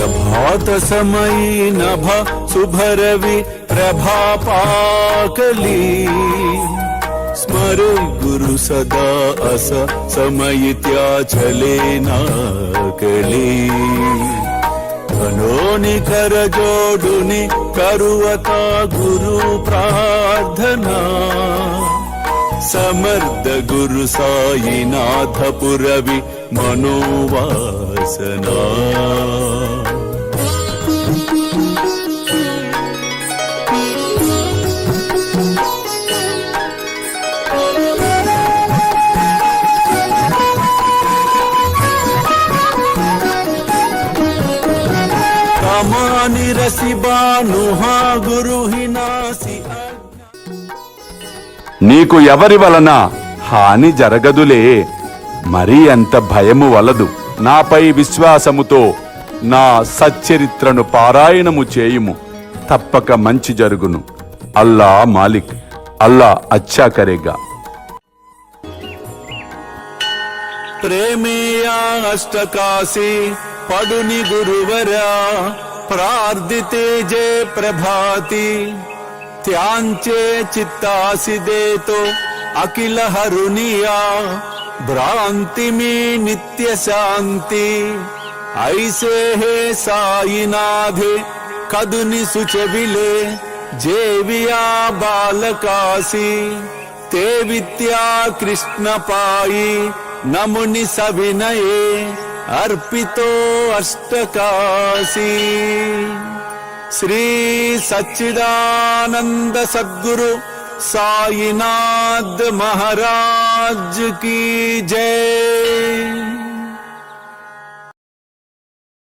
प्रभात समयी नभ शुभरवि प्रभा पाकली स्मरे गुरु सदा अस समय त्या चले नाकली धनोनि कर जोडुनि करुवता गुरु प्रार्थना समर्थ गुरु साईनाथ पुरवि मनोवासना कामानि रसिबानुहा गुरु हिनासी నీకు ఎవరి వలన హాని జరగదులే, మరీ అంత భయము వలదు. నాపై విశ్వాసముతో నా సచ్చరిత్రను పారాయణము చేయుము, తప్పక మంచి జరుగును. అల్లా మాలిక్, అల్లా అచ్చా కరేగా. ప్రేమేయా అష్టకాశి పడుని గురువరా ప్రార్థితే జయ ప్రభాతి त्यांचे चित्तासी देतो अखिल हरुनिया भ्रांति में नित्य शांति ऐसे है साईनाथे कदुनि सुचविले जेविया बालकासी ते विद्या कृष्ण पाई नमुनि सविनये अर्पितो अष्टकाशी श्री सच्चिदानंद सद्गुरु साईनाथ महाराज की जय।